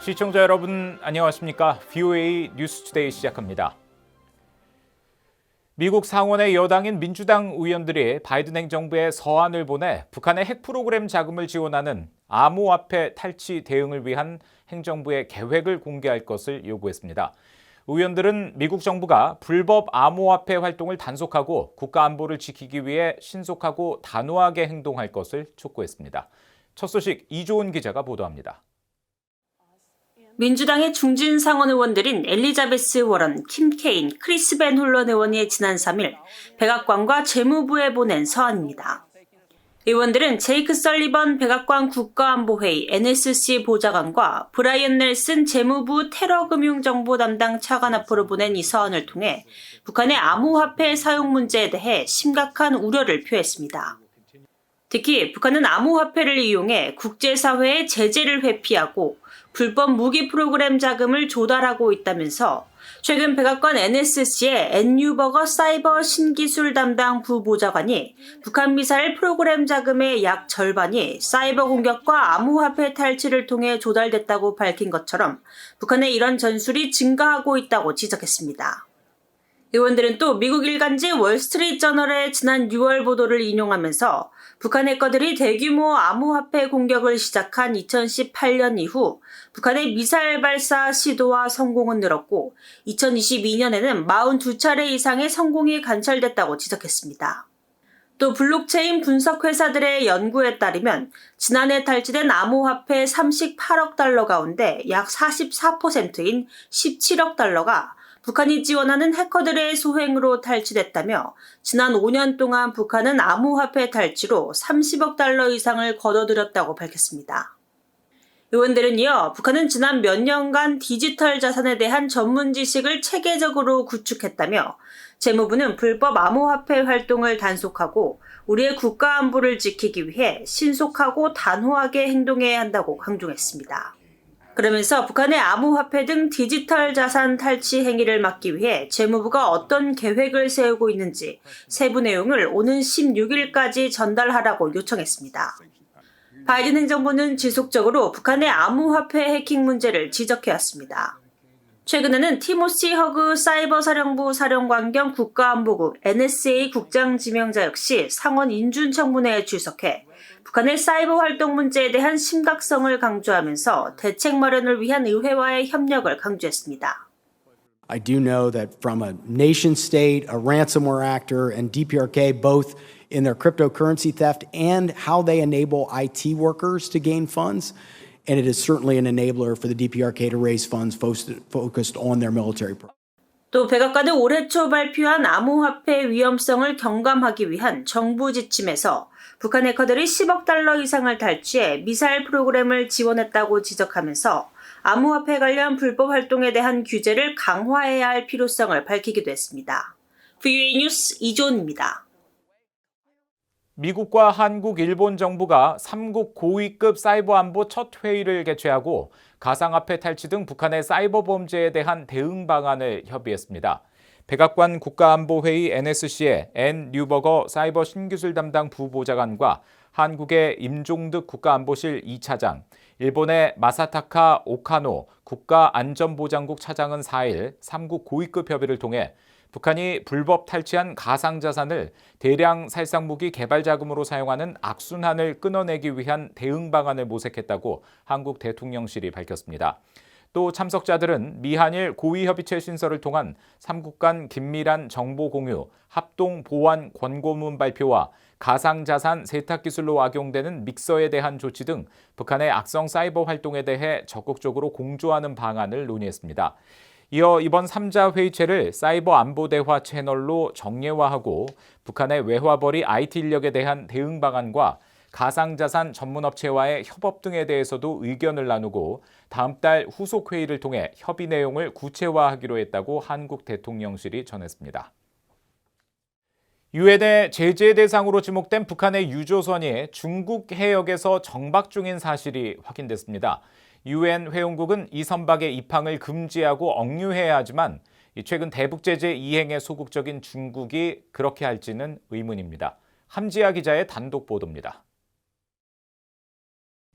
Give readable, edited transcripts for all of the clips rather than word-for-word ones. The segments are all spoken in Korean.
시청자 여러분 안녕하십니까? VOA 뉴스투데이 시작합니다. 미국 상원의 여당인 민주당 의원들이 바이든 행정부에 서한을 보내 북한의 핵 프로그램 자금을 지원하는 암호화폐 탈취 대응을 위한 행정부의 계획을 공개할 것을 요구했습니다. 의원들은 미국 정부가 불법 암호화폐 활동을 단속하고 국가 안보를 지키기 위해 신속하고 단호하게 행동할 것을 촉구했습니다. 첫 소식 이조은 기자가 보도합니다. 민주당의 중진 상원 의원들인 엘리자베스 워런, 킴 케인, 크리스 벤 홀런 의원이 지난 3일 백악관과 재무부에 보낸 서한입니다. 의원들은 제이크 설리번 백악관 국가안보회의 NSC 보좌관과 브라이언 넬슨 재무부 테러금융정보 담당 차관 앞으로 보낸 이 서한을 통해 북한의 암호화폐 사용 문제에 대해 심각한 우려를 표했습니다. 특히 북한은 암호화폐를 이용해 국제사회의 제재를 회피하고 불법 무기 프로그램 자금을 조달하고 있다면서 최근 백악관 NSC의 앤 뉴버거 사이버 신기술 담당 부보좌관이 북한 미사일 프로그램 자금의 약 절반이 사이버 공격과 암호화폐 탈취를 통해 조달됐다고 밝힌 것처럼 북한의 이런 전술이 증가하고 있다고 지적했습니다. 의원들은 또 미국 일간지 월스트리트저널의 지난 6월 보도를 인용하면서 북한 해커들이 대규모 암호화폐 공격을 시작한 2018년 이후 북한의 미사일 발사 시도와 성공은 늘었고 2022년에는 42차례 이상의 성공이 관찰됐다고 지적했습니다. 또 블록체인 분석 회사들의 연구에 따르면 지난해 탈취된 암호화폐 38억 달러 가운데 약 44%인 17억 달러가 북한이 지원하는 해커들의 소행으로 탈취됐다며 지난 5년 동안 북한은 암호화폐 탈취로 30억 달러 이상을 거둬들였다고 밝혔습니다. 의원들은 이어 북한은 지난 몇 년간 디지털 자산에 대한 전문 지식을 체계적으로 구축했다며 재무부는 불법 암호화폐 활동을 단속하고 우리의 국가 안보를 지키기 위해 신속하고 단호하게 행동해야 한다고 강조했습니다. 그러면서 북한의 암호화폐 등 디지털 자산 탈취 행위를 막기 위해 재무부가 어떤 계획을 세우고 있는지 세부 내용을 오는 16일까지 전달하라고 요청했습니다. 바이든 행정부는 지속적으로 북한의 암호화폐 해킹 문제를 지적해왔습니다. 최근에는 티모시 허그 사이버 사령부 사령관 겸 국가안보국 NSA 국장 지명자 역시 상원 인준청문회에 출석해 북한의 사이버 활동 문제에 대한 심각성을 강조하면서 대책 마련을 위한 의회와의 협력을 강조했습니다. I do know that from a nation state, a ransomware actor, and DPRK, both in their cryptocurrency theft and how they enable IT workers to gain funds, and it is certainly an enabler for the DPRK to raise funds focused on their military program. 또 백악관은 올해 초 발표한 암호화폐 위험성을 경감하기 위한 정부 지침에서 북한 해커들이 10억 달러 이상을 탈취해 미사일 프로그램을 지원했다고 지적하면서 암호화폐 관련 불법 활동에 대한 규제를 강화해야 할 필요성을 밝히기도 했습니다. VOA 뉴스 이조은입니다. 미국과 한국, 일본 정부가 3국 고위급 사이버 안보 첫 회의를 개최하고 가상화폐 탈취 등 북한의 사이버 범죄에 대한 대응 방안을 협의했습니다. 백악관 국가안보회의 NSC의 앤 뉴버거 사이버 신기술 담당 부보좌관과 한국의 임종득 국가안보실 2차장, 일본의 마사타카 오카노 국가안전보장국 차장은 4일 3국 고위급 협의를 통해 북한이 불법 탈취한 가상자산을 대량 살상무기 개발 자금으로 사용하는 악순환을 끊어내기 위한 대응 방안을 모색했다고 한국 대통령실이 밝혔습니다. 또 참석자들은 미한일 고위협의체 신설을 통한 3국 간 긴밀한 정보 공유, 합동 보안 권고문 발표와 가상자산 세탁기술로 악용되는 믹서에 대한 조치 등 북한의 악성 사이버 활동에 대해 적극적으로 공조하는 방안을 논의했습니다. 이어 이번 3자 회의체를 사이버 안보 대화 채널로 정례화하고 북한의 외화벌이 IT 인력에 대한 대응 방안과 가상자산 전문업체와의 협업 등에 대해서도 의견을 나누고 다음 달 후속 회의를 통해 협의 내용을 구체화하기로 했다고 한국 대통령실이 전했습니다. 유엔의 제재 대상으로 지목된 북한의 유조선이 중국 해역에서 정박 중인 사실이 확인됐습니다. 유엔 회원국은 이 선박의 입항을 금지하고 억류해야 하지만 최근 대북 제재 이행에 소극적인 중국이 그렇게 할지는 의문입니다. 함지아 기자의 단독 보도입니다.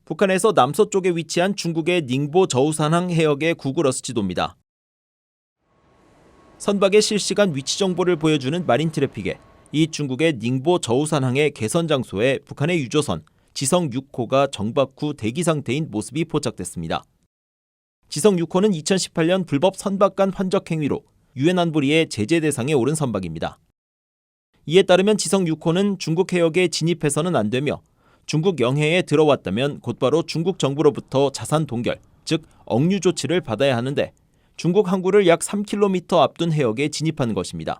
북한에서 남서쪽에 위치한 중국의 닝보 저우산항 해역의 구글어스 지도입니다. 선박의 실시간 위치 정보를 보여주는 마린 트래픽에 이 중국의 닝보 저우산항의 개선 장소에 북한의 유조선 지성 6호가 정박 후 대기 상태인 모습이 포착됐습니다. 지성 6호는 2018년 불법 선박간 환적 행위로 유엔 안보리의 제재 대상에 오른 선박입니다. 이에 따르면 지성 6호는 중국 해역에 진입해서는 안 되며 중국 영해에 들어왔다면 곧바로 중국 정부로부터 자산 동결, 즉 억류 조치를 받아야 하는데 중국 항구를 약 3km 앞둔 해역에 진입한 것입니다.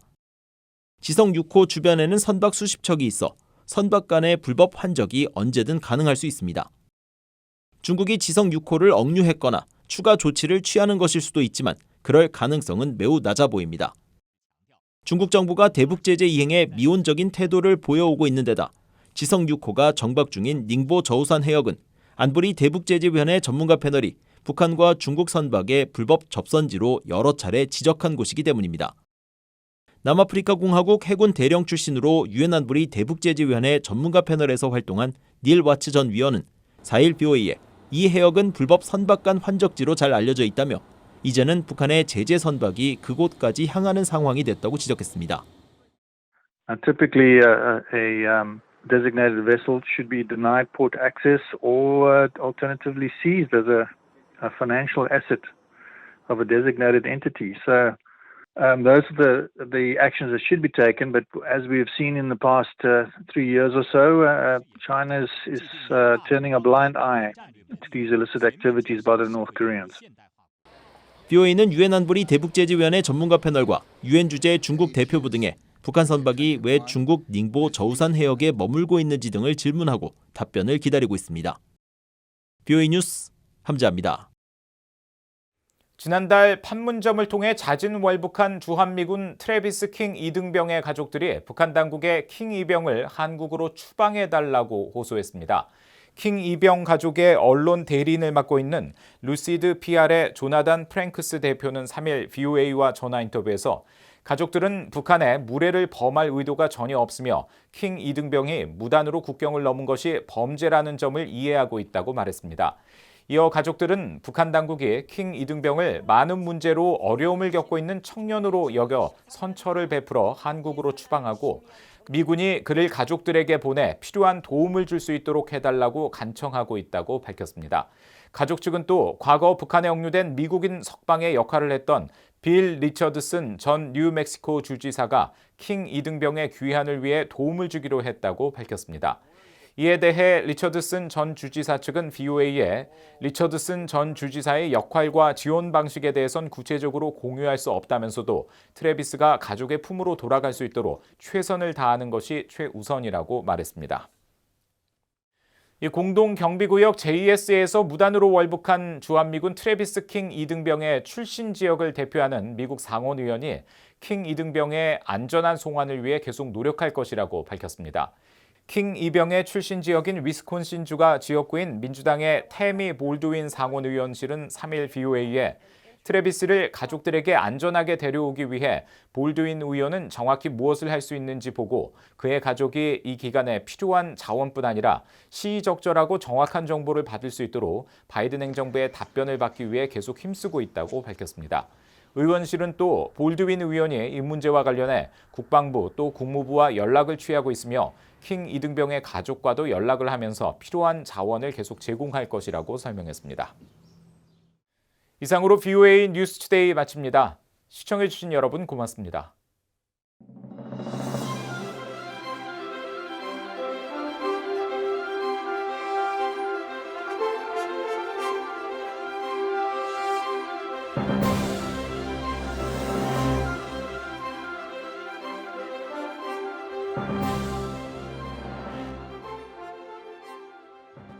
지성 6호 주변에는 선박 수십 척이 있어 선박 간의 불법 환적이 언제든 가능할 수 있습니다. 중국이 지성 6호를 억류했거나 추가 조치를 취하는 것일 수도 있지만 그럴 가능성은 매우 낮아 보입니다. 중국 정부가 대북 제재 이행에 미온적인 태도를 보여오고 있는 데다 지성 6호가 정박 중인 닝보 저우산 해역은 안보리 대북제재위원회 전문가 패널이 북한과 중국 선박의 불법 접선지로 여러 차례 지적한 곳이기 때문입니다. 남아프리카 공화국 해군 대령 출신으로 유엔 안보리 대북제재위원회 전문가 패널에서 활동한 닐 와츠 전 위원은 4일 BOA에 이 해역은 불법 선박간 환적지로 잘 알려져 있다며 이제는 북한의 제재 선박이 그곳까지 향하는 상황이 됐다고 지적했습니다. Typically, a designated vessel should be denied port access or alternatively seized as a financial asset of a designated entity. So those are the actions that should be taken. But as we have seen in the past 3 years or so, China is turning a blind eye to these illicit activities by the North Koreans. BOA는 유엔 안보리 대북제재위원회 전문가 패널과 유엔 주재 중국 대표부 등에 북한 선박이 왜 중국 닝보 저우산 해역에 머물고 있는지 등을 질문하고 답변을 기다리고 있습니다. BOA 뉴스 함재합니다. 지난달 판문점을 통해 자진월북한 주한미군 트래비스 킹 이등병의 가족들이 북한 당국에 킹 이병을 한국으로 추방해달라고 호소했습니다. 킹 이병 가족의 언론 대리인을 맡고 있는 루시드 PR의 조나단 프랭크스 대표는 3일 BOA와 전화 인터뷰에서 가족들은 북한에 무례를 범할 의도가 전혀 없으며 킹 이등병이 무단으로 국경을 넘은 것이 범죄라는 점을 이해하고 있다고 말했습니다. 이어 가족들은 북한 당국이 킹 이등병을 많은 문제로 어려움을 겪고 있는 청년으로 여겨 선처를 베풀어 한국으로 추방하고 미군이 그를 가족들에게 보내 필요한 도움을 줄 수 있도록 해달라고 간청하고 있다고 밝혔습니다. 가족 측은 또 과거 북한에 억류된 미국인 석방의 역할을 했던 빌 리처드슨 전 뉴멕시코 주지사가 킹 이등병의 귀환을 위해 도움을 주기로 했다고 밝혔습니다. 이에 대해 리처드슨 전 주지사 측은 BOA에 리처드슨 전 주지사의 역할과 지원 방식에 대해선 구체적으로 공유할 수 없다면서도 트래비스가 가족의 품으로 돌아갈 수 있도록 최선을 다하는 것이 최우선이라고 말했습니다. 이 공동경비구역 JS에서 무단으로 월북한 주한미군 트래비스 킹 이등병의 출신 지역을 대표하는 미국 상원의원이 킹 이등병의 안전한 송환을 위해 계속 노력할 것이라고 밝혔습니다. 킹 이병의 출신 지역인 위스콘신주가 지역구인 민주당의 태미 볼드윈 상원의원실은 3일 BOA에 트래비스를 가족들에게 안전하게 데려오기 위해 볼드윈 의원은 정확히 무엇을 할 수 있는지 보고 그의 가족이 이 기간에 필요한 자원뿐 아니라 시의적절하고 정확한 정보를 받을 수 있도록 바이든 행정부의 답변을 받기 위해 계속 힘쓰고 있다고 밝혔습니다. 의원실은 또 볼드윈 의원이 이 문제와 관련해 국방부 또 국무부와 연락을 취하고 있으며 킹 이등병의 가족과도 연락을 하면서 필요한 자원을 계속 제공할 것이라고 설명했습니다. 이상으로 BOA 뉴스투데이 마칩니다. 시청해주신 여러분 고맙습니다.